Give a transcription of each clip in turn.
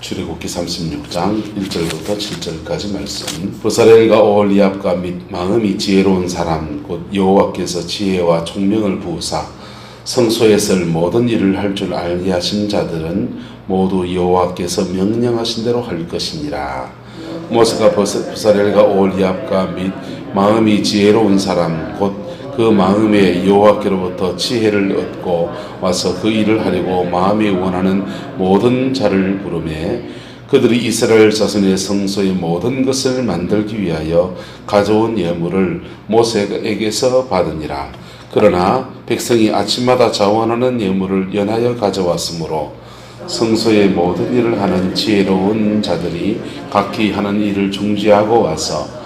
출애굽기 36장 1절부터 7절까지 말씀. 브사렐과 오홀리압과 및 마음이 지혜로운 사람 곧 여호와께서 지혜와 총명을 부으사 성소에 설 모든 일을 할 줄 알게 하신 자들은 모두 여호와께서 명령하신 대로 할 것이니라. 모세가 브사렐과 오홀리압과 및 마음이 지혜로운 사람 곧 그 마음에 여호와께로부터 지혜를 얻고 와서 그 일을 하려고 마음이 원하는 모든 자를 부르매 그들이 이스라엘 자손의 성소의 모든 것을 만들기 위하여 가져온 예물을 모세에게서 받으니라. 그러나 백성이 아침마다 자원하는 예물을 연하여 가져왔으므로 성소의 모든 일을 하는 지혜로운 자들이 각기 하는 일을 중지하고 와서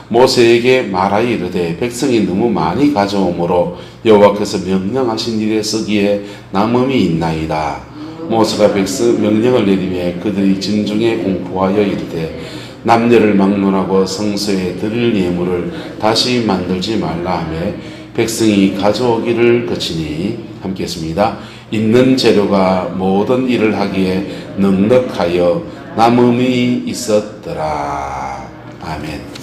모세에게 말하여 이르되 백성이 너무 많이 가져오므로 여호와께서 명령하신 일에 쓰기에 남음이 있나이다. 모세가 백성 명령을 내리매 그들이 진중에 공포하여 이르되 남녀를 막론하고 성소에 드릴 예물을 다시 만들지 말라 하며 백성이 가져오기를 그치니 함께 했습니다. 있는 재료가 모든 일을 하기에 넉넉하여 남음이 있었더라. 아멘.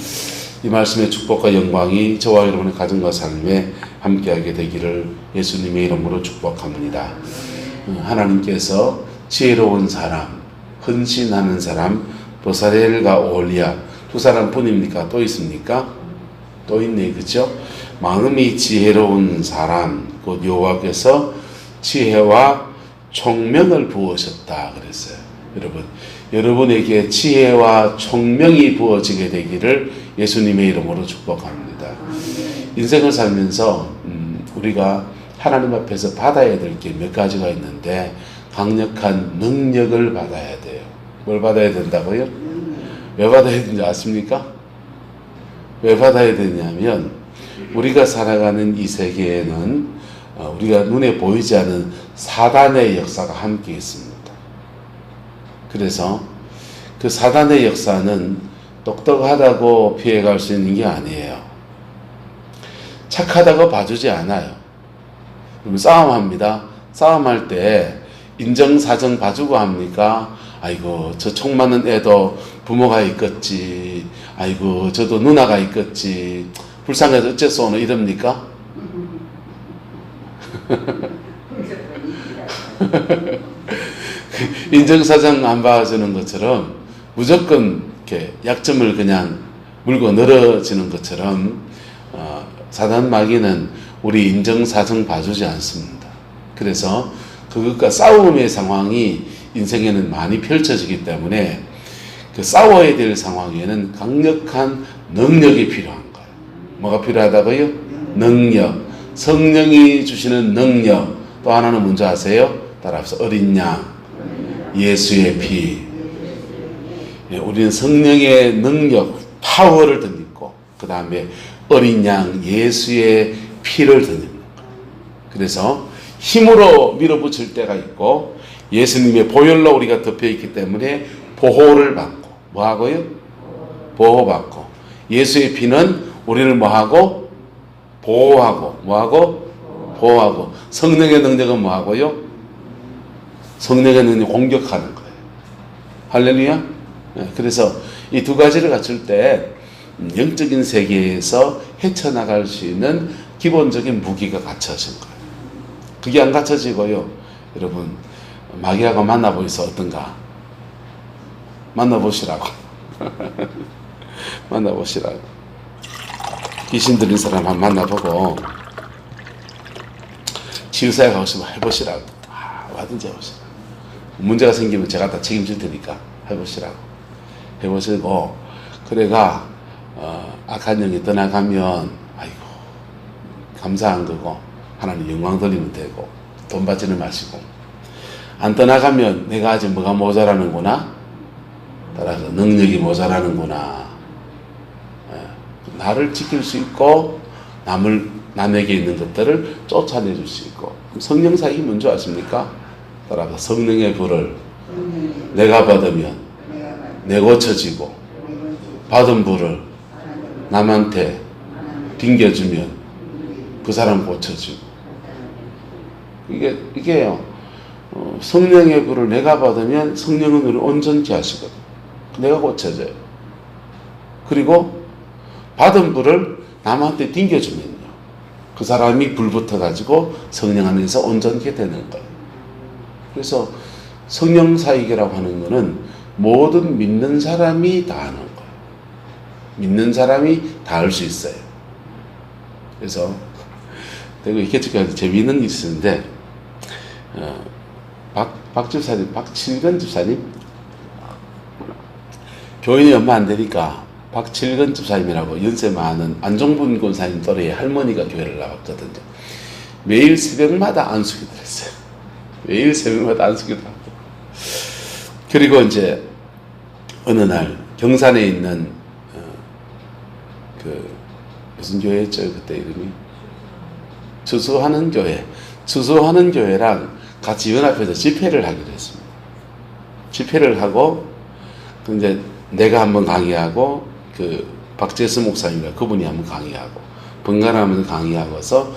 이 말씀의 축복과 영광이 저와 여러분의 가정과 삶에 함께하게 되기를 예수님의 이름으로 축복합니다. 하나님께서 지혜로운 사람, 헌신하는 사람, 브사렐과 오홀리압 두 사람뿐입니까? 또 있습니까? 또 있네, 그렇죠? 마음이 지혜로운 사람, 곧 여호와께서 지혜와 총명을 부으셨다 그랬어요. 여러분에게 지혜와 총명이 부어지게 되기를 예수님의 이름으로 축복합니다. 인생을 살면서 우리가 하나님 앞에서 받아야 될 게 몇 가지가 있는데 강력한 능력을 받아야 돼요. 뭘 받아야 된다고요? 왜 받아야 되는지 아십니까? 왜 받아야 되냐면 우리가 살아가는 이 세계에는 우리가 눈에 보이지 않은 사단의 역사가 함께 있습니다. 그래서 그 사단의 역사는 똑똑하다고 피해갈 수 있는 게 아니에요. 착하다고 봐주지 않아요. 그럼 싸움합니다. 싸움할 때 인정사정 봐주고 합니까? 아이고 저 총 맞는 애도 부모가 있겠지. 아이고 저도 누나가 있겠지. 불쌍해서 어째서 오늘 이럽니까? 인정사정 안 봐주는 것처럼 무조건 이렇게 약점을 그냥 물고 늘어지는 것처럼 사단 마귀는 우리 인정사정 봐주지 않습니다. 그래서 그것과 싸움의 상황이 인생에는 많이 펼쳐지기 때문에 그 싸워야 될 상황에는 강력한 능력이 필요한 거예요. 뭐가 필요하다고요? 능력. 성령이 주시는 능력. 또 하나는 뭔지 아세요? 따라합시다. 어린 양. 예수의 피. 우리는 성령의 능력, 파워를 덧입고 그 다음에 어린 양 예수의 피를 덧입는 거예요. 그래서 힘으로 밀어붙일 때가 있고 예수님의 보혈로 우리가 덮여있기 때문에 보호를 받고 뭐하고요? 보호받고 예수의 피는 우리를 뭐하고? 보호하고 뭐하고? 보호하고 성령의 능력은 뭐하고요? 성령의 능력이 공격하는 거예요. 할렐루야. 그래서 이 두 가지를 갖출 때 영적인 세계에서 헤쳐나갈 수 있는 기본적인 무기가 갖춰진 거예요. 그게 안 갖춰지고요. 여러분 마귀하고 만나보셔서 어떤가? 만나보시라고. 만나보시라고. 귀신 들린 사람 한번 만나보고 치유사에 가고 싶으면 해보시라고. 와든지 해보시라고. 문제가 생기면 제가 다 책임질 테니까 해보시라고. 해보시고 그래가 악한 영이 떠나가면 아이고 감사한 거고 하나님 영광 돌리면 되고 돈 받지는 마시고 안 떠나가면 내가 아직 뭐가 모자라는구나. 따라서 능력이 모자라는구나. 나를 지킬 수 있고 남에게 있는 것들을 쫓아내줄 수 있고 성령 사역이 뭔지 아십니까? 따라서 성령의 불을 내가 받으면 내 고쳐지고 받은 불을 남한테 빙겨주면 그 사람 고쳐지고 이게요. 성령의 불을 내가 받으면 성령은 우리를 온전케 하시거든. 내가 고쳐져요. 그리고 받은 불을 남한테 튕겨주면요, 그 사람이 불 붙어가지고 성령 안에서 온전케 되는 거예요. 그래서 성령 사역이라고 하는 거는 모든 믿는 사람이 다 하는 거예요. 믿는 사람이 다 할 수 있어요. 그래서 내가 이렇게 재미있는 일이 있었는데, 박 집사님, 박칠근 집사님, 교인이 얼마 안 되니까 박칠근 집사님이라고 연세 많은 안종분 권사님 또래의 할머니가 교회를 나왔거든요. 매일 새벽마다 안수기도 했어요. 매일 새벽마다 안수기도 하고. 그리고 이제 어느 날 경산에 있는 무슨 교회였죠 그때 이름이? 추수하는 교회랑 같이 연합해서 집회를 하기로 했습니다. 집회를 하고, 근데 내가 한번 강의하고, 박재수 목사님과 그분이 한번 강의하고, 번갈아가면서 강의하고서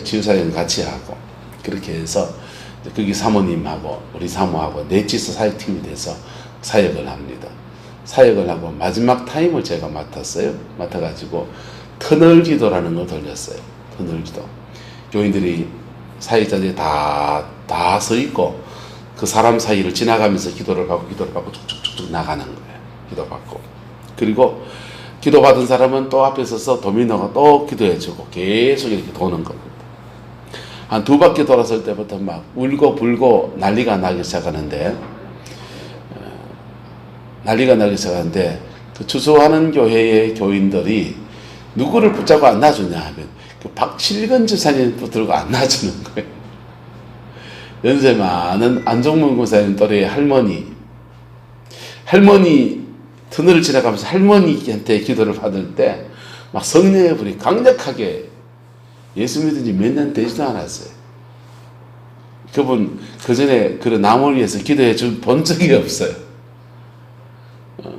치유사역 같이 하고, 그렇게 해서, 거기 사모님하고, 우리 사모하고, 넷이서 사역팀이 돼서 사역을 합니다. 사역을 하고, 마지막 타임을 제가 맡아가지고, 터널 기도라는 걸 돌렸어요. 터널 기도. 교인들이 사역자들이 다 서 있고 그 사람 사이를 지나가면서 기도를 받고 쭉쭉쭉쭉 나가는 거예요. 기도받고. 그리고 기도받은 사람은 또 앞에 서서 도미노가 또 기도해주고 계속 이렇게 도는 겁니다. 한 두 바퀴 돌았을 때부터 막 울고 불고 난리가 나기 시작하는데 그 추수하는 교회의 교인들이 누구를 붙잡고 안 놔주냐 하면 그 박칠근 집사님 붙들고 안 놔주는 거예요. 연세 많은 안종문 권사님 또래의 할머니 터널을 지나가면서 할머니한테 기도를 받을 때 막 성령의 불이 강력하게, 예수 믿은 지 몇 년 되지도 않았어요. 그분 그전에 그런 남을 위해서 기도해 본 적이 없어요.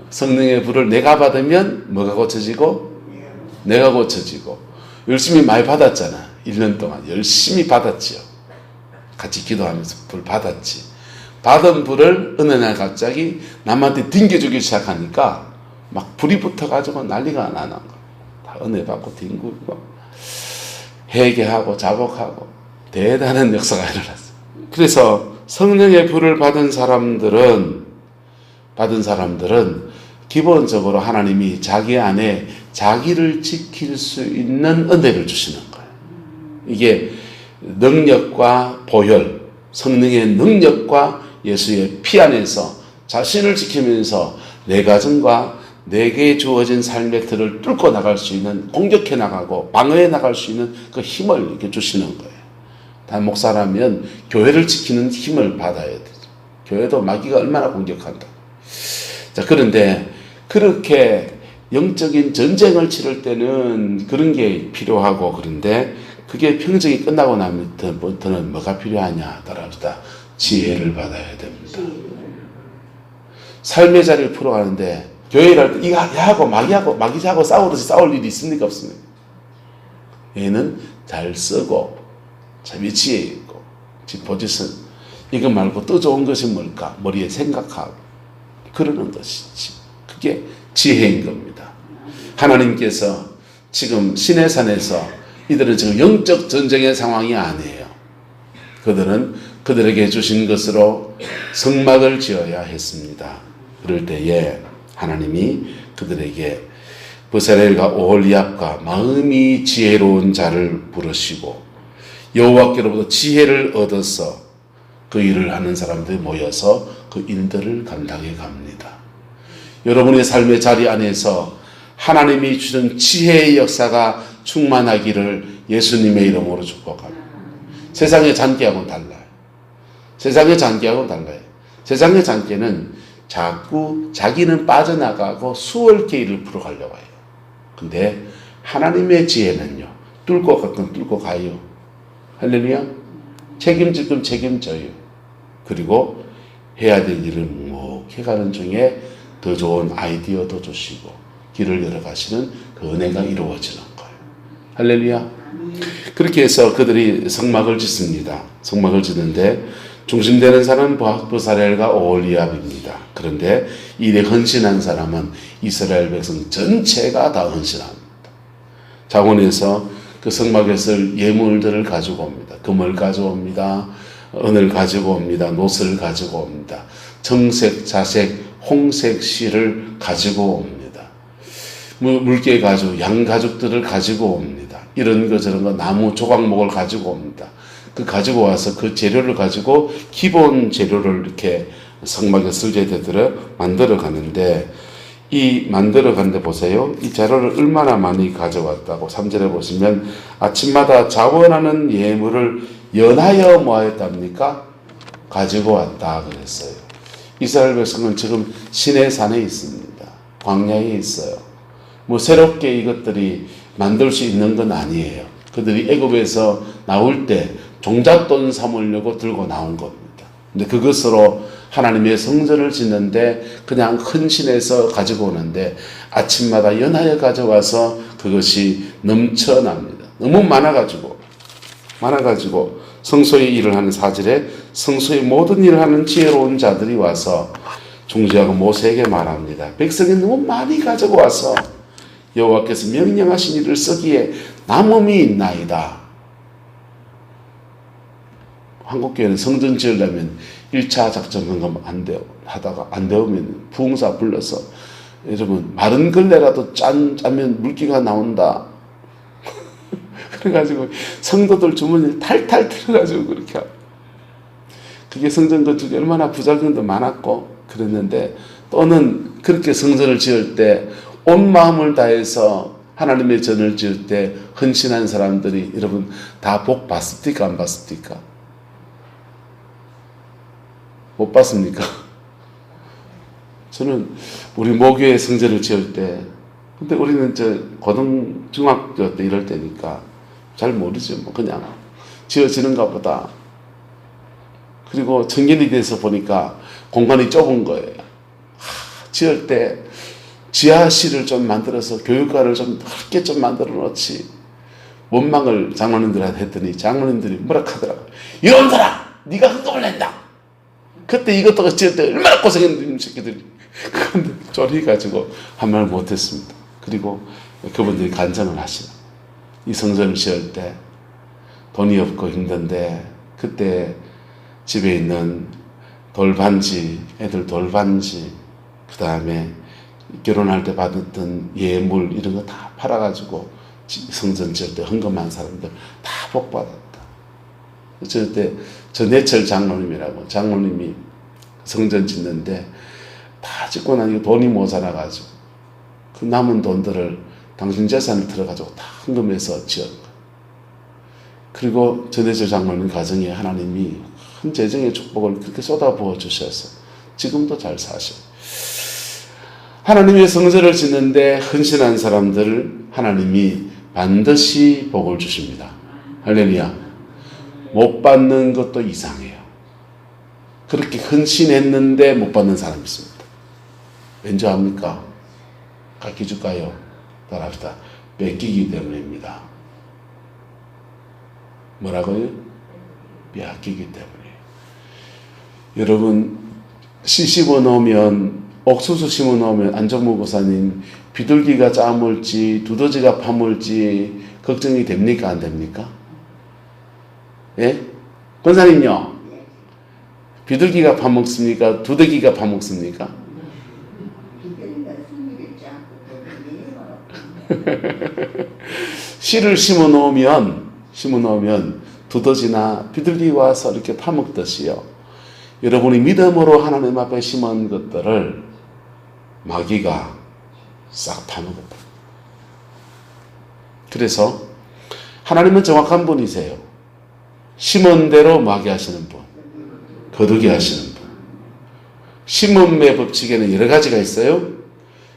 성령의 불을 내가 받으면 뭐가 고쳐지고? 내가 고쳐지고. 열심히 많이 받았잖아. 1년 동안 열심히 받았지요. 같이 기도하면서 불 받았지. 받은 불을 어느 날 갑자기 남한테 튕겨주기 시작하니까 막 불이 붙어가지고 난리가 나는 거야. 다 은혜 받고 튕기고 회개하고 자복하고 대단한 역사가 일어났어요. 그래서 성령의 불을 받은 사람들은 기본적으로 하나님이 자기 안에 자기를 지킬 수 있는 은혜를 주시는 거예요. 이게 능력과 보혈, 성령의 능력과 예수의 피 안에서 자신을 지키면서 내 가정과 내게 주어진 삶의 틀을 뚫고 나갈 수 있는, 공격해 나가고 방어해 나갈 수 있는 그 힘을 이렇게 주시는 거예요. 단 목사라면 교회를 지키는 힘을 받아야 되죠. 교회도 마귀가 얼마나 공격한다. 자, 그런데 그렇게 영적인 전쟁을 치를 때는 그런 게 필요하고, 그런데 그게 평정이 끝나고 나면부터는 뭐가 필요하냐 따라합시다. 지혜를 받아야 됩니다. 삶의 자리를 풀어가는데 교회를 할 때 야하고 마귀하고 싸울 일이 있습니까? 없습니까? 얘는 잘 쓰고 참 위치에 있고 지 포지션 이거 말고 또 좋은 것이 뭘까? 머리에 생각하고 그러는 것이지. 그게 지혜인 겁니다. 하나님께서 지금 시내산에서 이들은 지금 영적 전쟁의 상황이 아니에요. 그들은 그들에게 주신 것으로 성막을 지어야 했습니다. 그럴 때에 하나님이 그들에게 브사렐과 오홀리압과 마음이 지혜로운 자를 부르시고 여호와께로부터 지혜를 얻어서 그 일을 하는 사람들이 모여서 그 일들을 감당해 갑니다. 여러분의 삶의 자리 안에서 하나님이 주신 지혜의 역사가 충만하기를 예수님의 이름으로 축복합니다. 세상의 잔꾀하고는 달라요. 세상의 잔꾀는 자꾸 자기는 빠져나가고 수월케 일을 풀어가려고 해요. 근데 하나님의 지혜는요, 뚫고 가끔 뚫고 가요. 할렐루야. 책임질 건 책임져요. 그리고 해야 될 일을 묵묵히 가는 중에 더 좋은 아이디어도 주시고 길을 열어가시는 그 은혜가 이루어지는 거예요. 할렐루야. 그렇게 해서 그들이 성막을 짓습니다. 성막을 짓는데 중심되는 사람은 브사렐과 오홀리압입니다. 그런데 일에 헌신한 사람은 이스라엘 백성 전체가 다 헌신합니다. 자원에서 그 성막에서 예물들을 가지고 옵니다. 금을 가져옵니다. 은을 가지고 옵니다. 노스를 가지고 옵니다. 정색, 자색, 홍색 실을 가지고 옵니다. 물개 가죽, 양 가죽들을 가지고 옵니다. 이런 거 저런 거 나무 조각목을 가지고 옵니다. 그 가지고 와서 그 재료를 가지고 기본 재료를 이렇게 성막에 쓸개되들어 만들어 가는데, 이 만들어 간데 보세요. 이 재료를 얼마나 많이 가져왔다고 3절에 보시면 아침마다 자원하는 예물을 연하여 모아였답니까? 가지고 왔다 그랬어요. 이스라엘 백성은 지금 시내 산에 있습니다. 광야에 있어요. 뭐 새롭게 이것들이 만들 수 있는 건 아니에요. 그들이 애굽에서 나올 때 종잣돈 삼으려고 들고 나온 겁니다. 근데 그것으로 하나님의 성전을 짓는데 그냥 헌신해서 가지고 오는데 아침마다 연하여 가져와서 그것이 넘쳐납니다. 너무 많아가지고 성소의 일을 하는 4절에 성소의 모든 일을 하는 지혜로운 자들이 와서 중지하고 모세에게 말합니다. 백성이 너무 많이 가지고 와서 여호와께서 명령하신 일을 쓰기에 남음이 있나이다. 한국교회는 성전 지으려면 1차 작전 하다가 안 되면 부흥사 불러서 여러분 마른 걸레라도 짜면 물기가 나온다. 그래가지고 성도들 주머니를 탈탈 틀어가지고 그렇게 하고, 그게 성전 건축이 얼마나 부작용도 많았고 그랬는데, 또는 그렇게 성전을 지을 때 온 마음을 다해서 하나님의 전을 지을 때 헌신한 사람들이 여러분 다 복 받습니까? 안 받습니까? 못 받습니까? 저는 우리 모교회 성전을 지을 때, 근데 우리는 중학교 때 이럴 때니까 잘 모르죠. 뭐 그냥 지어지는가 보다. 그리고 청년이 돼서 보니까 공간이 좁은 거예요. 지을 때 지하실을 좀 만들어서 교육관을 좀 넓게 좀 만들어 놓지. 원망을 장로님들한테 했더니 장로님들이 뭐라 하더라고요. 이놈들아! 네가 헌금을 낸다! 그때 이것도 지을 때 얼마나 고생했는데 이 새끼들이. 그런데 쫄해가지고 한 말 못했습니다. 그리고 그분들이 간증을 하시나. 이 성전을 지을 때 돈이 없고 힘든데 그때 집에 있는 돌반지, 애들 돌반지, 그 다음에 결혼할 때 받았던 예물 이런 거 다 팔아가지고 성전 지을 때 헌금한 사람들 다 복받았다. 지을 때 전해철 장로님이라고, 장로님이 성전 짓는데 다 짓고 나니까 돈이 모자라가지고 그 남은 돈들을 당신 재산을 들어가지고 다 헌금해서 지은 거예요. 그리고 전해철 장로님 가정에 하나님이 큰 재정의 축복을 그렇게 쏟아부어 주셔서 지금도 잘 사셔요. 하나님의 성전을 짓는데 헌신한 사람들을 하나님이 반드시 복을 주십니다. 할렐루야. 못 받는 것도 이상해요. 그렇게 헌신했는데 못 받는 사람이 있습니다. 왠지 압니까? 가르쳐줄까요? 따라합시다. 뺏기기 때문입니다. 뭐라고요? 빼앗기기 때문에. 여러분, 씨 심어 놓으면, 옥수수 심어 놓으면 안정무 고사님 비둘기가 짜물지 두더지가 파물지 걱정이 됩니까? 안 됩니까? 예? 권사님요? 비둘기가 파먹습니까? 두더기가 파먹습니까? 씨를 심어 놓으면 두더지나 비둘기 와서 이렇게 파먹듯이요. 여러분이 믿음으로 하나님 앞에 심은 것들을 마귀가 싹 파먹었다. 그래서 하나님은 정확한 분이세요. 심은 대로 마귀 하시는 분, 거두게 하시는 분. 심음의 법칙에는 여러 가지가 있어요.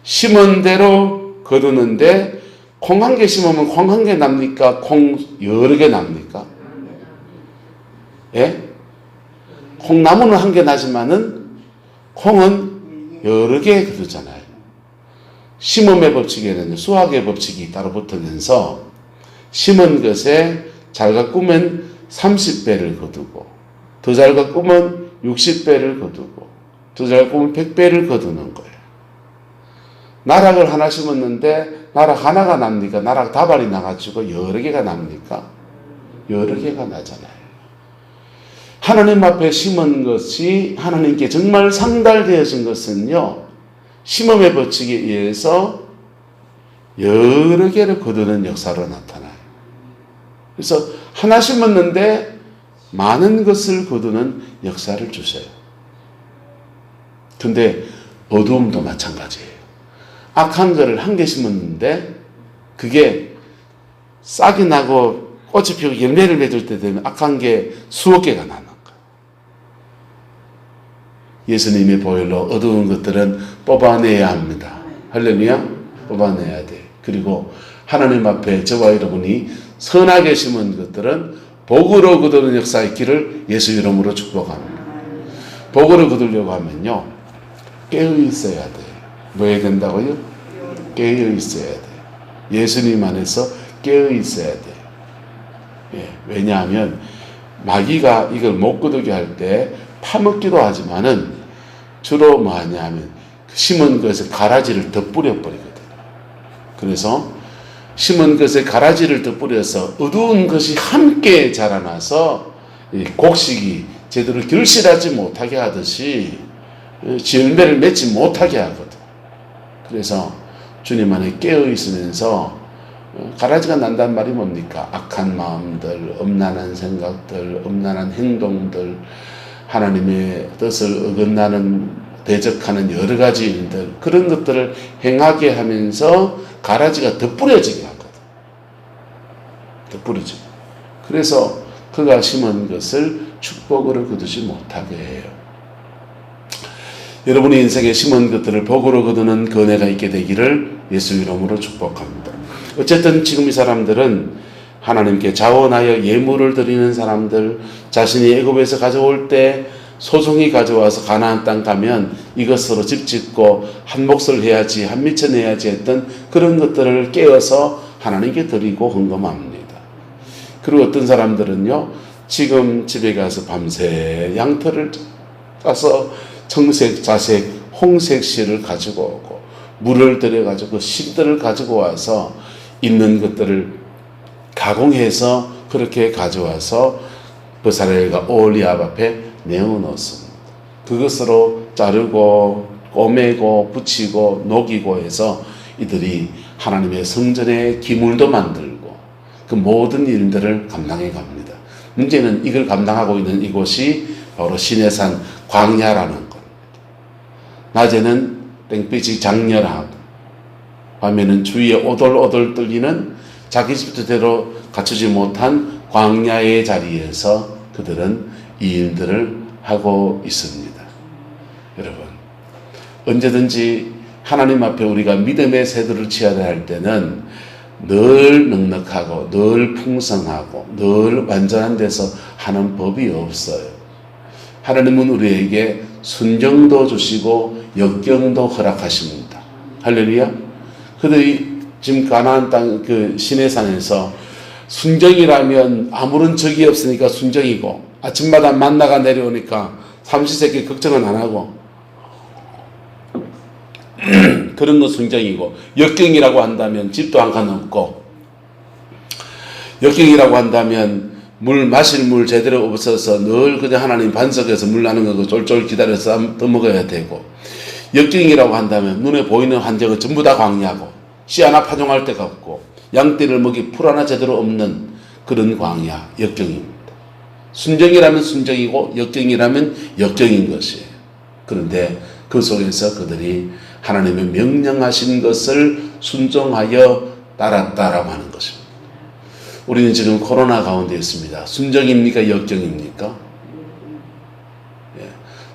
심은 대로 거두는데 콩 한 개 심으면 콩 한 개 납니까? 콩 여러 개 납니까? 예? 콩나무는 한 개 나지만은 콩은 여러 개 거두잖아요. 심음의 법칙에는 수학의 법칙이 따로 붙으면서 심은 것에 잘 가꾸면 30배를 거두고 더 잘 가꾸면 60배를 거두고 더 잘 가꾸면 100배를 거두는 거예요. 나락을 하나 심었는데 나락 하나가 납니까? 나락 다발이 나가지고 여러 개가 납니까? 여러 개가 나잖아요. 하나님 앞에 심은 것이 하나님께 정말 상달되어진 것은요, 심음의 법칙에 의해서 여러 개를 거두는 역사로 나타나요. 그래서 하나 심었는데 많은 것을 거두는 역사를 주세요. 근데 어두움도 마찬가지예요. 악한 거를 한 개 심었는데 그게 싹이 나고 꽃이 피고 열매를 맺을 때 되면 악한 게 수억 개가 나는 거예요. 예수님의 보혈로 어두운 것들은 뽑아내야 합니다. 할렐루야? 뽑아내야 돼. 그리고 하나님 앞에 저와 여러분이 선하게 심은 것들은 복으로 거두는 역사의 길을 예수 이름으로 축복합니다. 복으로 거두려고 하면요, 깨어 있어야 돼요. 뭐 해야 된다고요? 깨어 있어야 돼요. 예수님 안에서 깨어 있어야 돼요. 예, 왜냐하면 마귀가 이걸 못 거두게 할 때 파먹기도 하지만은 주로 뭐 하냐면 심은 것에 가라지를 더 뿌려버리거든요. 그래서 심은 것에 가라지를 더 뿌려서 어두운 것이 함께 자라나서 곡식이 제대로 결실하지 못하게 하듯이 열매를 맺지 못하게 하거든. 그래서 주님 안에 깨어 있으면서 가라지가 난다는 말이 뭡니까? 악한 마음들, 음란한 생각들, 음란한 행동들, 하나님의 뜻을 어긋나는 대적하는 여러 가지 일들, 그런 것들을 행하게 하면서 가라지가 더 뿌려지게 하거든. 더 뿌려지게. 그래서 그가 심은 것을 축복으로 거두지 못하게 해요. 여러분의 인생에 심은 것들을 복으로 거두는 그 은혜가 있게 되기를 예수 이름으로 축복합니다. 어쨌든 지금 이 사람들은 하나님께 자원하여 예물을 드리는 사람들, 자신이 애굽에서 가져올 때 소송이 가져와서 가나안 땅 가면 이것으로 집 짓고 한 몫을 해야지, 한 미천 해야지 했던 그런 것들을 깨어서 하나님께 드리고 헌금합니다. 그리고 어떤 사람들은요, 지금 집에 가서 밤새 양털을 따서 청색, 자색, 홍색 실을 가지고 오고 물을 들여가지고 그 실들을 가지고 와서 있는 것들을 가공해서 그렇게 가져와서 버사렐과 오홀리압 앞에 내어놓습니다. 그것으로 자르고 꼬매고 붙이고 녹이고 해서 이들이 하나님의 성전에 기물도 만들고 그 모든 일들을 감당해 갑니다. 문제는 이걸 감당하고 있는 이곳이 바로 시내산 광야라는 겁니다. 낮에는 땡빛이 장렬하고 밤에는 주위에 오돌오돌 떨리는 자기 집대로 갖추지 못한 광야의 자리에서 그들은 이 일들을 하고 있습니다. 여러분, 언제든지 하나님 앞에 우리가 믿음의 세도를 취하려 할 때는 늘 넉넉하고 늘 풍성하고 늘 완전한 데서 하는 법이 없어요. 하나님은 우리에게 순정도 주시고 역경도 허락하십니다. 할렐루야. 그들이 지금 가나안 땅 그 시내산에서 순정이라면 아무런 적이 없으니까 순정이고 아침마다 만나가 내려오니까 삼시세끼 걱정은 안 하고 그런 거 순정이고, 역경이라고 한다면 집도 한 칸 없고, 역경이라고 한다면 물 마실 물 제대로 없어서 늘 그냥 하나님 반석에서 물 나는 거 쫄쫄 기다려서 더 먹어야 되고, 역경이라고 한다면 눈에 보이는 환경은 전부 다 광야고 씨 하나 파종할 데가 없고 양떼를 먹이 풀 하나 제대로 없는 그런 광야, 역경입니다. 순정이라면 순정이고 역경이라면 역경인 것이에요. 그런데 그 속에서 그들이 하나님의 명령하신 것을 순종하여 따랐다라고 하는 것입니다. 우리는 지금 코로나 가운데 있습니다. 순정입니까? 역경입니까? 예.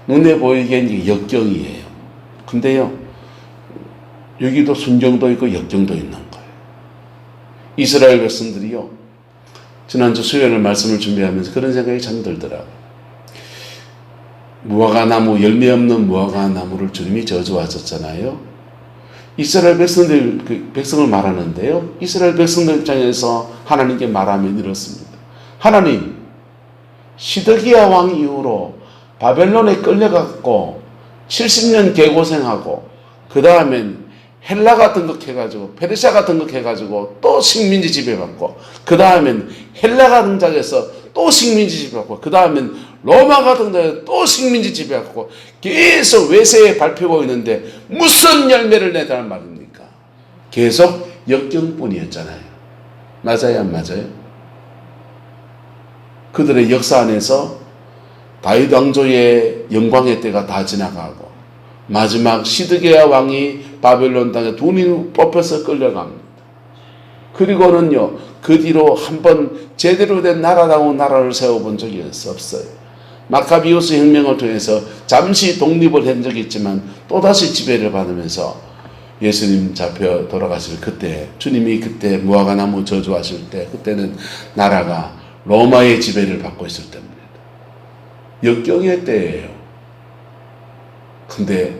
눈에 보이기엔 역경이에요. 근데요, 여기도 순정도 있고 역경도 있는 거예요. 이스라엘 백성들이요, 지난주 수요일 말씀을 준비하면서 그런 생각이 참 들더라고요. 무화과나무, 열매 없는 무화과나무를 주님이 저주하셨잖아요. 이스라엘 백성을 말하는데요, 이스라엘 백성들 입장에서 하나님께 말하면 이렇습니다. 하나님, 시드기야 왕 이후로 바벨론에 끌려갔고 70년 개고생하고 그 다음엔 헬라가 등극해가지고 페르시아가 등극해가지고 또 식민지 지배받고 그 다음엔 헬라가 등장해서 또 식민지 지배받고 그 다음엔 로마가 등장해서 또 식민지 지배받고 계속 외세에 밟히고 있는데 무슨 열매를 내다는 말입니까? 계속 역경뿐이었잖아요. 맞아요, 안 맞아요? 그들의 역사 안에서 다윗 왕조의 영광의 때가 다 지나가고 마지막 시드기야 왕이 바벨론 땅에 돈이 뽑혀서 끌려갑니다. 그리고는요, 그 뒤로 한번 제대로 된 나라다운 나라를 세워본 적이 없어요. 마카비우스 혁명을 통해서 잠시 독립을 한 적이 있지만 또다시 지배를 받으면서 예수님 잡혀 돌아가실 그때, 주님이 그때 무화과나무 저주하실 때, 그때는 나라가 로마의 지배를 받고 있을 때입니다. 역경의 때예요. 근데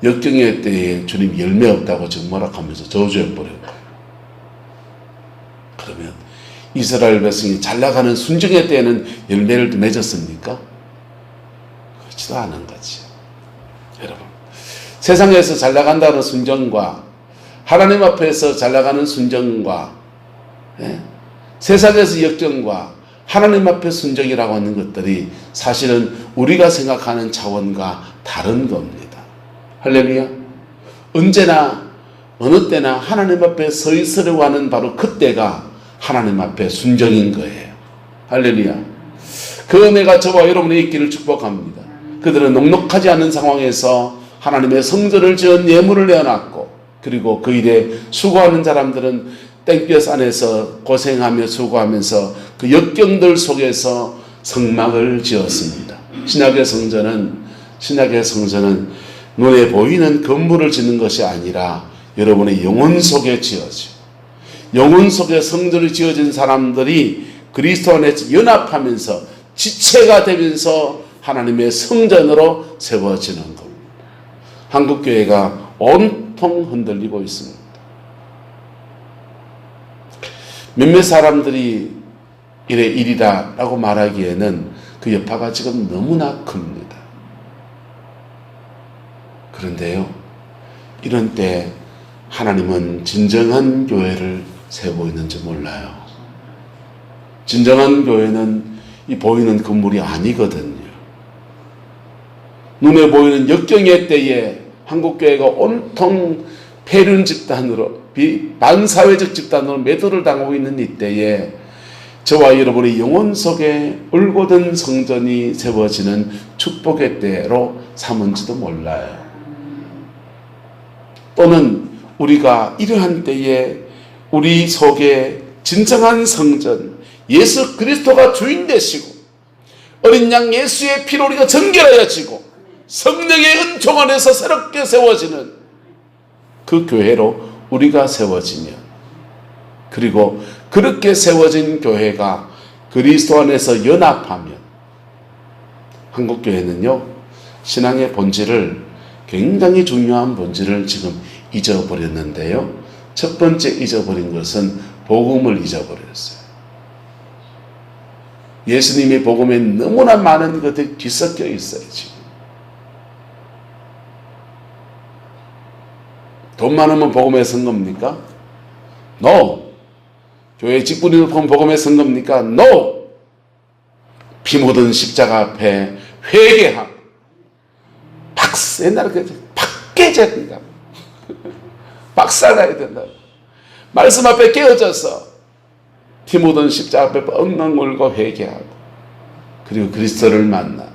역경의 때에 주님 열매 없다고 증거하면서 저주해버려요. 그러면 이스라엘 백성이 잘 나가는 순정의 때에는 열매를 맺었습니까? 그렇지도 않은 거지. 여러분, 세상에서 잘 나간다는 순정과 하나님 앞에서 잘 나가는 순정과 세상에서 역경과 하나님 앞에 순정이라고 하는 것들이 사실은 우리가 생각하는 차원과 다른 겁니다. 할렐루야. 언제나 어느 때나 하나님 앞에 서 있으려고 하는 바로 그때가 하나님 앞에 순정인 거예요. 할렐루야. 그 은혜가 저와 여러분의 있기를 축복합니다. 그들은 녹록하지 않은 상황에서 하나님의 성전을 지은 예물을 내어놨고, 그리고 그 일에 수고하는 사람들은 땡볕 안에서 고생하며 수고하면서 그 역경들 속에서 성막을 지었습니다. 신약의 성전은 눈에 보이는 건물을 짓는 것이 아니라 여러분의 영혼 속에 지어져. 영혼 속에 성전이 지어진 사람들이 그리스도 안에서 연합하면서 지체가 되면서 하나님의 성전으로 세워지는 겁니다. 한국교회가 온통 흔들리고 있습니다. 몇몇 사람들이 이래 일이다 라고 말하기에는 그 여파가 지금 너무나 큽니다. 그런데요, 이런 때 하나님은 진정한 교회를 세우고 있는지 몰라요. 진정한 교회는 이 보이는 건물이 아니거든요. 눈에 보이는 역경의 때에 한국교회가 온통 폐륜 집단으로, 반사회적 집단으로 매도를 당하고 있는 이때에 저와 여러분의 영혼 속에 울고든 성전이 세워지는 축복의 때로 삼은지도 몰라요. 또는 우리가 이러한 때에 우리 속에 진정한 성전, 예수 그리스도가 주인 되시고 어린 양 예수의 피로 우리가 정결하여지고 성령의 은총 안에서 새롭게 세워지는 그 교회로 우리가 세워지면, 그리고 그렇게 세워진 교회가 그리스도 안에서 연합하면, 한국교회는요, 신앙의 본질을, 굉장히 중요한 본질을 지금 잊어버렸는데요. 첫 번째 잊어버린 것은 복음을 잊어버렸어요. 예수님의 복음에 너무나 많은 것들이 뒤섞여 있어요. 지금 돈 많으면 복음에 선 겁니까? No. 교회 직분이 높으면 복음에 선 겁니까? No. 피 묻은 십자가 앞에 회개하고 옛날에 박깨져야 된다. 박살나야 된다. 말씀 앞에 깨어져서 피 묻은 십자가 앞에 엉엉 울고 회개하고, 그리고 그리스도를 만나고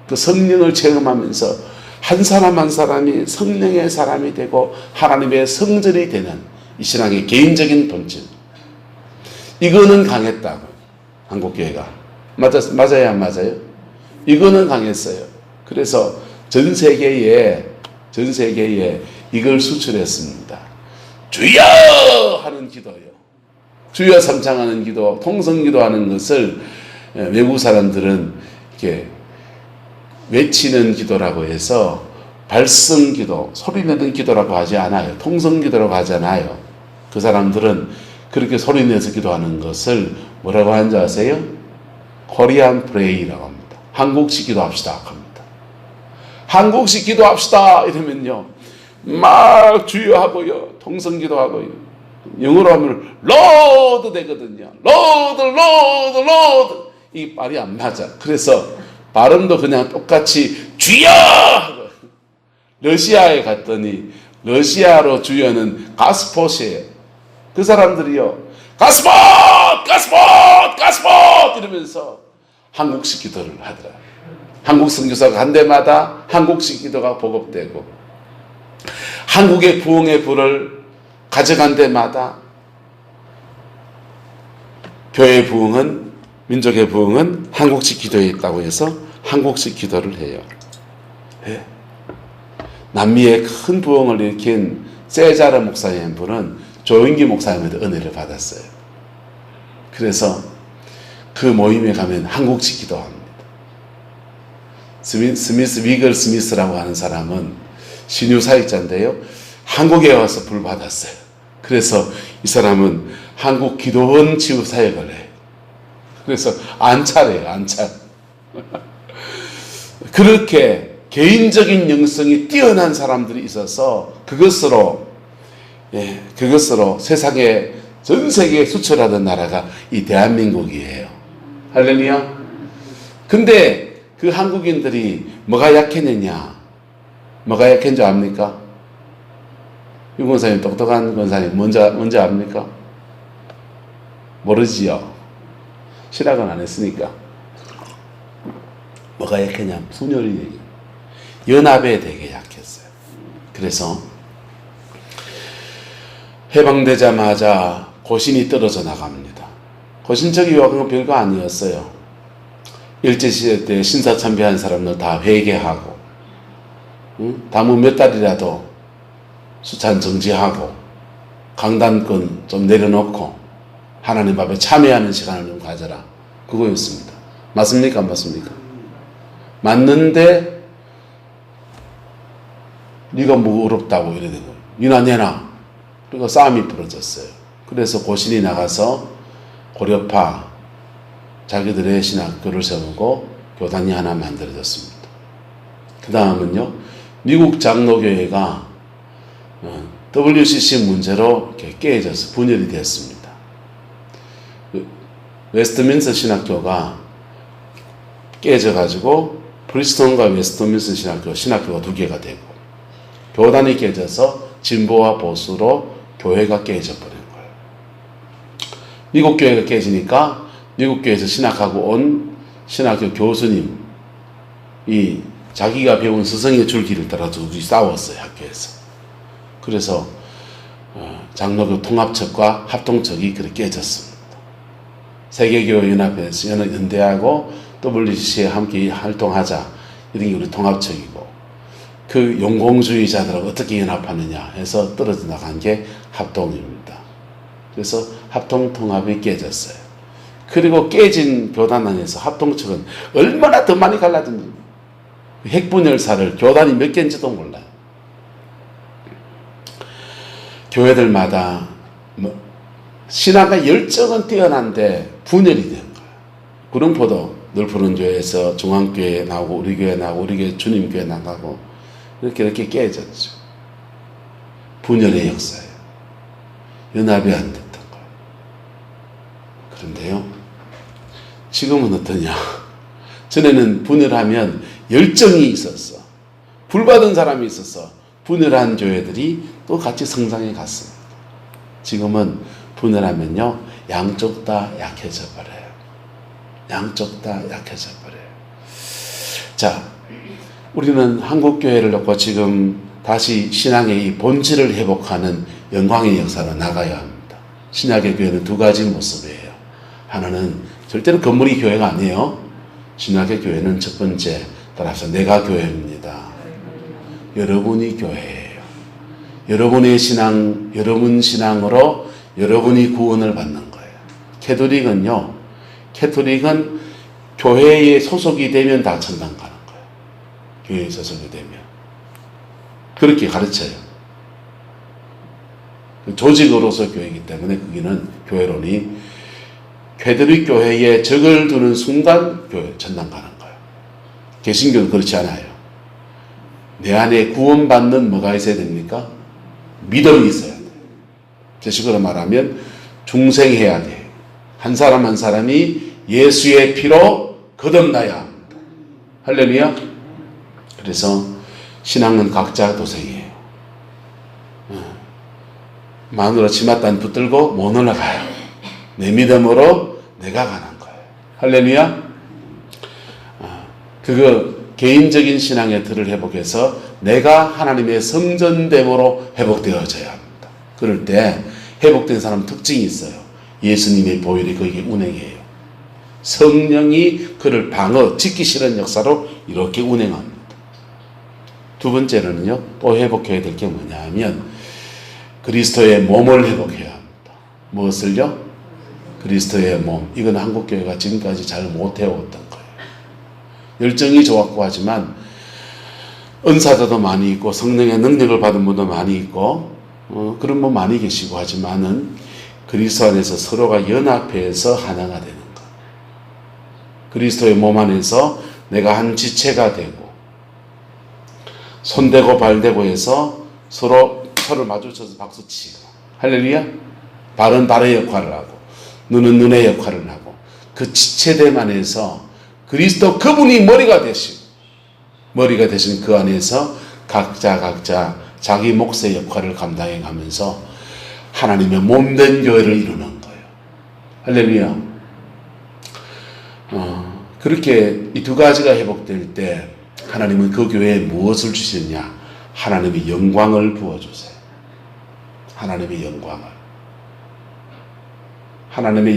그 성령을 체험하면서 한 사람 한 사람이 성령의 사람이 되고 하나님의 성전이 되는 이 신앙의 개인적인 본질, 이거는 강했다고. 한국교회가 맞아요, 안 맞아요? 이거는 강했어요. 그래서 전 세계에 이걸 수출했습니다. 주여 하는 기도요. 주여 삼창하는 기도, 통성기도 하는 것을 외국 사람들은 이렇게 외치는 기도라고 해서 발성기도, 소리내는 기도라고 하지 않아요. 통성기도라고 하지 않아요. 그 사람들은 그렇게 소리내서 기도하는 것을 뭐라고 하는지 아세요? 코리안 프레이라고 합니다. 한국식 기도합시다 합니다. 한국식 기도합시다 이러면요 막 주여 하고요 통성 기도하고요 영어로 하면 로드 되거든요. 로드 이 말이 안 맞아. 그래서 발음도 그냥 똑같이 주여 하고 러시아에 갔더니 러시아로 주여는 가스포시예요. 그 사람들이요 가스포트 이러면서 한국식 기도를 하더라. 한국 선교사가 간 데마다 한국식 기도가 보급되고 한국의 부흥의 불을 가져간 데마다 교회의 부흥은 민족의 부흥은 한국식 기도에 있다고 해서 한국식 기도를 해요. 네. 남미의 큰 부흥을 일으킨 세자르 목사님 분은 조인기 목사님한테 은혜를 받았어요. 그래서 그 모임에 가면 한국식 기도합니다. 위글 스미스라고 하는 사람은 신유 사역자인데요. 한국에 와서 불 받았어요. 그래서 이 사람은 한국 기도원 치유 사역을 해요. 그래서 안차래요, 안차. 그렇게 개인적인 영성이 뛰어난 사람들이 있어서 그것으로 세상에 전 세계에 수출하던 나라가 이 대한민국이에요. 할렐루야. 근데 그 한국인들이 뭐가 약했느냐? 뭐가 약한 줄 압니까? 유 권사님 똑똑한 권사님 뭔지 압니까? 모르지요. 실학은 안 했으니까. 뭐가 약했냐? 분열이 연합에 되게 약했어요. 그래서 해방되자마자 고신이 떨어져 나갑니다. 고신적 유학은 별거 아니었어요. 일제시대 때 신사참배한 사람들 다 회개하고 담은 몇 달이라도 수찬 정지하고 강단권 좀 내려놓고 하나님 앞에 참여하는 시간을 좀 가져라. 그거였습니다. 맞습니까? 안 맞습니까? 맞는데 네가 뭐 어렵다고 이래 되고 니나 내나 그리고 싸움이 벌어졌어요. 그래서 고신이 나가서 고려파 자기들의 신학교를 세우고 교단이 하나 만들어졌습니다. 그 다음은요 미국 장로교회가 WCC 문제로 이렇게 깨져서 분열이 됐습니다. 웨스트민스터 신학교가 깨져가지고 프리스톤과 웨스트민스터 신학교가 두 개가 되고 교단이 깨져서 진보와 보수로 교회가 깨져버린 거예요. 미국 교회가 깨지니까 미국 교회에서 신학하고 온 신학교 교수님이 자기가 배운 스승의 줄기를 따라 둘이 싸웠어요. 학교에서. 그래서 장로교 통합측과 합동측이 그렇게 깨졌습니다. 세계교회연합회에서 연대하고 WCC에 함께 활동하자 이런 게 우리 통합측이고 그 용공주의자들하고 어떻게 연합하느냐 해서 떨어져 나간 게 합동입니다. 그래서 합동통합이 깨졌어요. 그리고 깨진 교단 안에서 합동측은 얼마나 더 많이 갈라졌는지 핵분열사를 교단이 몇 개인지도 몰라요. 교회들마다 신화가 열정은 뛰어난데 분열이 된 거예요. 구름포도 늘 푸른 교회에서 중앙교회 나오고 우리 교회 나오고 우리 교회 주님교회 나가고 이렇게 깨졌죠. 분열의 역사예요. 연합이 안 됐던 거예요. 그런데요 지금은 어떠냐? 전에는 분열하면 열정이 있었어. 불받은 사람이 있었어. 분열한 교회들이 또 같이 성장해 갔습니다. 지금은 분열하면요 양쪽 다 약해져 버려요. 양쪽 다 약해져 버려요. 자, 우리는 한국교회를 놓고 지금 다시 신앙의 이 본질을 회복하는 영광의 역사로 나가야 합니다. 신약의 교회는 두 가지 모습이에요. 하나는 절대로 건물이 교회가 아니에요. 신약의 교회는 첫 번째 따라서 내가 교회입니다. 여러분이 교회예요. 여러분의 신앙, 여러분 신앙으로 여러분이 구원을 받는 거예요. 캐톨릭은 교회에 소속이 되면 다 천당 가는 거예요. 교회에 소속이 되면. 그렇게 가르쳐요. 조직으로서 교회이기 때문에 거기는 교회론이 캐톨릭 교회에 적을 두는 순간 교회 전당 가는 거예요. 개신교는 그렇지 않아요. 내 안에 구원받는 뭐가 있어야 됩니까? 믿음이 있어야 돼요. 제 식으로 말하면 중생해야 돼요. 한 사람 한 사람이 예수의 피로 거듭나야 합니다. 할렐루야. 그래서 신앙은 각자 도생이에요. 마누라 치맛단 붙들고 못 올라가요. 내 믿음으로 내가 가는 거예요. 할렐루야. 그거 개인적인 신앙의 틀을 회복해서 내가 하나님의 성전됨으로 회복되어져야 합니다. 그럴 때 회복된 사람 특징이 있어요. 예수님의 보혈이 거기에 운행해요. 성령이 그를 지키 싫은 역사로 이렇게 운행합니다. 두 번째는요, 또 회복해야 될 게 뭐냐 하면 그리스도의 몸을 회복해야 합니다. 무엇을요? 그리스도의 몸. 이건 한국교회가 지금까지 잘 못해왔던 거예요. 열정이 좋았고 하지만 은사자도 많이 있고 성령의 능력을 받은 분도 많이 있고 그런 분 많이 계시고 하지만은 그리스도 안에서 서로가 연합해서 하나가 되는 것. 그리스도의 몸 안에서 내가 한 지체가 되고 손대고 발대고 해서 서로를 마주쳐서 박수치고 할렐루야. 발은 발의 역할을 하고 눈은 눈의 역할을 하고 그 지체됨 안에서 그리스도 그분이 머리가 되신 그 안에서 각자 자기 몫의 역할을 감당해 가면서 하나님의 몸된 교회를 이루는 거예요. 할렐루야. 그렇게 이 두 가지가 회복될 때 하나님은 그 교회에 무엇을 주시느냐? 하나님의 영광을 부어주세요. 하나님의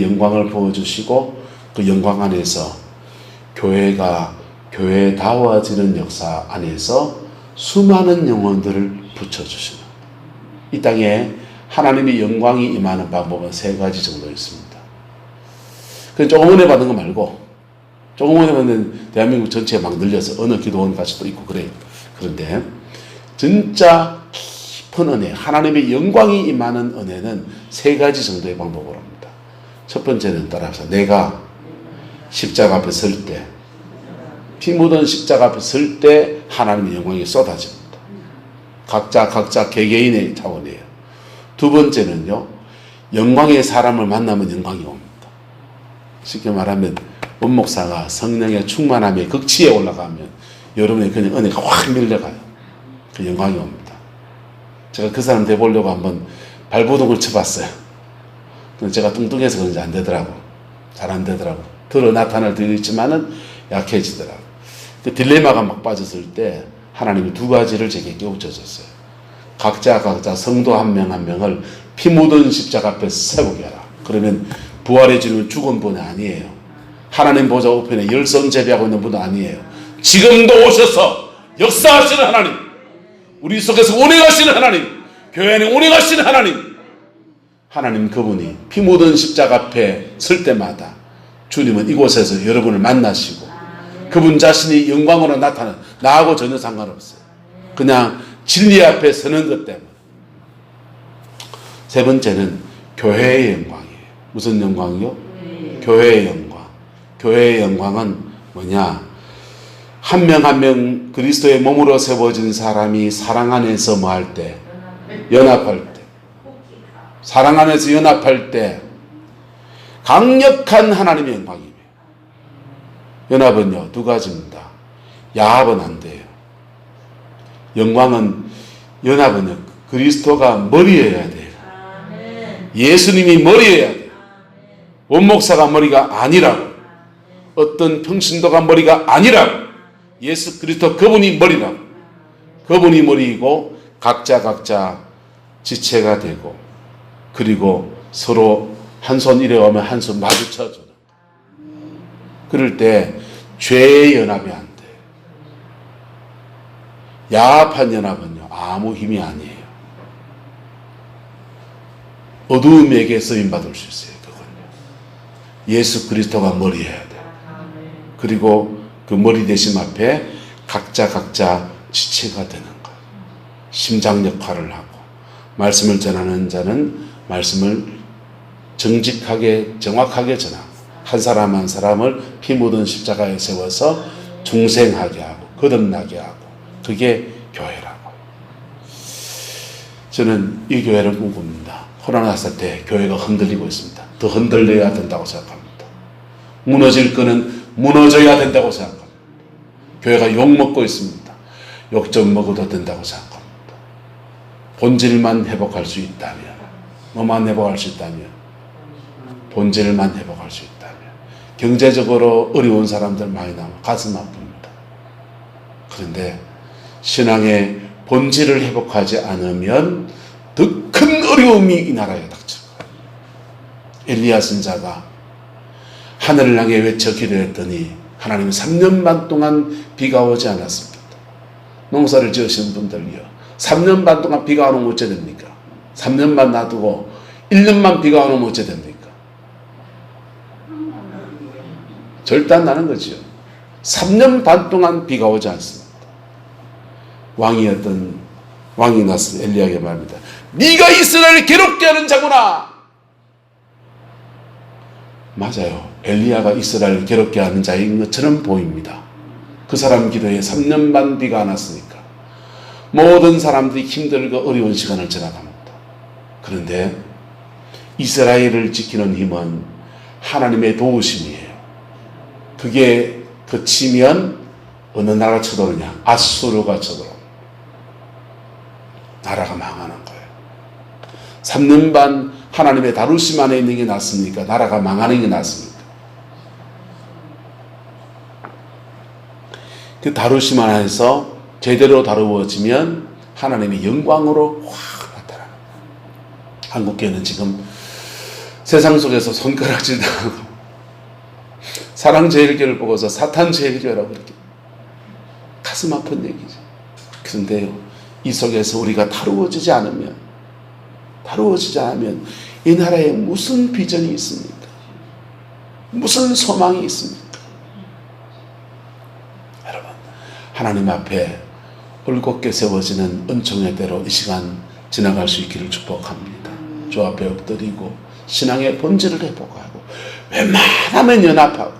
영광을 부어주시고 그 영광 안에서 교회가 교회다워지는 역사 안에서 수많은 영혼들을 붙여주시는 이 땅에 하나님의 영광이 임하는 방법은 세 가지 정도 있습니다. 그건 조금 은혜 받은 거 말고 조금 은혜 받는 대한민국 전체에 막 늘려서 어느 기도원까지 또 있고 그래요. 그런데 진짜 깊은 은혜, 하나님의 영광이 임하는 은혜는 세 가지 정도의 방법으로 합니다. 첫 번째는 따라서 내가 십자가 앞에 설 때, 피 묻은 십자가 앞에 설 때 하나님의 영광이 쏟아집니다. 각자 개개인의 차원이에요. 두 번째는요, 영광의 사람을 만나면 영광이 옵니다. 쉽게 말하면 원목사가 성령의 충만함의 극치에 올라가면 여러분의 그냥 은혜가 확 밀려가요. 그 영광이 옵니다. 제가 그 사람 돼보려고 한번 발버둥을 쳐봤어요. 제가 뚱뚱해서 그런지 안 되더라고. 잘 안 되더라고. 들어 나타날 때도 있지만은 약해지더라고. 그 딜레마가 막 빠졌을 때 하나님이 두 가지를 제게 깨우쳐줬어요. 각자 성도 한 명 한 명을 피 묻은 십자가 앞에 세우게 하라. 그러면 부활해 주는 죽은 분이 아니에요. 하나님 보좌 우편에 열선 재배하고 있는 분도 아니에요. 지금도 오셔서 역사하시는 하나님, 우리 속에서 운행하시는 하나님, 교회 안에 운행하시는 하나님 그분이 피 묻은 십자가 앞에 설 때마다 주님은 이곳에서 여러분을 만나시고 그분 자신이 영광으로 나타나는, 나하고 전혀 상관없어요. 그냥 진리 앞에 서는 것 때문에. 세 번째는 교회의 영광이에요. 무슨 영광이요? 교회의 영광. 교회의 영광은 뭐냐? 한 명 한 명 그리스도의 몸으로 세워진 사람이 사랑 안에서 뭐 할 때? 연합할 때. 사랑 안에서 연합할 때 강력한 하나님의 영광이에요. 연합은요, 두 가지입니다. 야합은 안 돼요. 연합은요, 그리스도가 머리여야 돼요. 예수님이 머리여야 돼요. 원목사가 머리가 아니라고. 어떤 평신도가 머리가 아니라고. 예수 그리스도 그분이 머리라고. 그분이 머리이고 각자 지체가 되고 그리고 서로 한 손 이래오면 한 손 마주쳐주는. 그럴 때 죄의 연합이 안 돼요. 야합한 연합은요, 아무 힘이 아니에요. 어두움에게 쓰임받을 수 있어요. 그건요. 예수 그리스도가 머리여야 돼요. 그리고 그 머리 되심 앞에 각자 지체가 되는 거예요. 심장 역할을 하고 말씀을 전하는 자는 말씀을 정직하게 정확하게 전하고 한 사람 한 사람을 피 묻은 십자가에 세워서 중생하게 하고 거듭나게 하고, 그게 교회라고. 저는 이 교회를 꿈꿉니다. 코로나 왔을 때 교회가 흔들리고 있습니다. 더 흔들려야 된다고 생각합니다. 무너질 거는 무너져야 된다고 생각합니다. 교회가 욕먹고 있습니다. 욕 좀 먹어도 된다고 생각합니다. 본질만 회복할 수 있다면, 뭐만 회복할 수 있다면, 본질만 회복할 수 있다면, 경제적으로 어려운 사람들 많이 나오면 가슴 아픕니다. 그런데 신앙의 본질을 회복하지 않으면 더 큰 어려움이 이 나라에 닥칠 거예요. 엘리야 선자가 하늘을 향해 외쳐 기도했더니 하나님 3년 반 동안 비가 오지 않았습니다. 농사를 지으시는 분들요, 3년 반 동안 비가 안 오면 어째 됩니까? 3년 반 놔두고 1년만 비가 안 오면 어째 됩니까? 절대 안 나는 거죠. 3년 반 동안 비가 오지 않습니다. 왕이 나서 엘리야에게 말합니다. 네가 이스라엘을 괴롭게 하는 자구나. 맞아요. 엘리야가 이스라엘을 괴롭게 하는 자인 것처럼 보입니다. 그 사람 기도에 3년 반 비가 안 왔으니까 모든 사람들이 힘들고 어려운 시간을 지나갑니다. 그런데 이스라엘을 지키는 힘은 하나님의 도우심이에요. 그게 그치면 어느 나라가 쳐들어오냐? 아수르가 쳐들어옵니다. 나라가 망하는 거예요. 3년 반 하나님의 다루심 안에 있는 게 낫습니까? 나라가 망하는 게 낫습니까? 그 다루심 안에서 제대로 다루어지면 하나님의 영광으로 확 나타나는 거예요. 한국교회는 지금 세상 속에서 손가락질 당하고 사랑제일교회를 보고서 사탄제일교회라고 이렇게 가슴 아픈 얘기죠. 그런데요, 이 속에서 우리가 다루어지지 않으면 이 나라에 무슨 비전이 있습니까? 무슨 소망이 있습니까? 여러분, 하나님 앞에 올곧게 세워지는 은총의 대로 이 시간 지나갈 수 있기를 축복합니다. 주 앞에 엎드리고 신앙의 본질을 회복하고, 웬만하면 연합하고,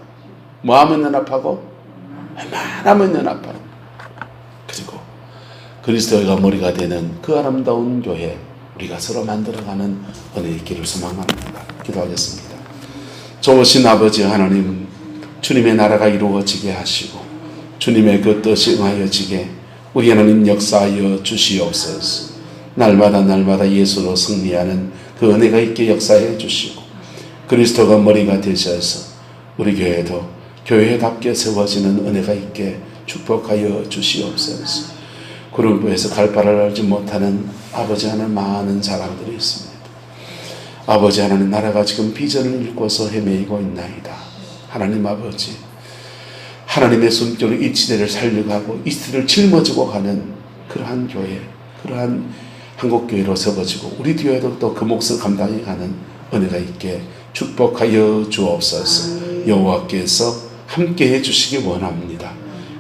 뭐하면 연합하고? 웬만하면 연합하고, 그리고 그리스도가 머리가 되는 그 아름다운 교회, 우리가 서로 만들어가는 은혜의 길을 소망합니다. 기도하겠습니다. 좋으신 아버지 하나님, 주님의 나라가 이루어지게 하시고 주님의 그 뜻이 응하여지게 우리 하나님 역사하여 주시옵소서. 날마다 예수로 승리하는 그 은혜가 있게 역사해 주시고, 그리스도가 머리가 되셔서 우리 교회도 교회답게 세워지는 은혜가 있게 축복하여 주시옵소서. 구름부에서 갈 바를 알지 못하는 아버지 하나님, 많은 사람들이 있습니다. 아버지 하나님, 나라가 지금 비전을 잃고서 헤매이고 있나이다. 하나님 아버지, 하나님의 숨결로 이 시대를 살려가고 이 시대를 짊어지고 가는 그러한 교회, 그러한 한국교회로 세워지고 우리 교회도 또 그 몫을 감당해가는 은혜가 있게 축복하여 주옵소서. 여호와께서 함께해 주시기 원합니다.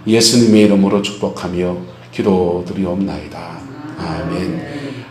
예수님의 이름으로 축복하며 기도드리옵나이다. 아멘.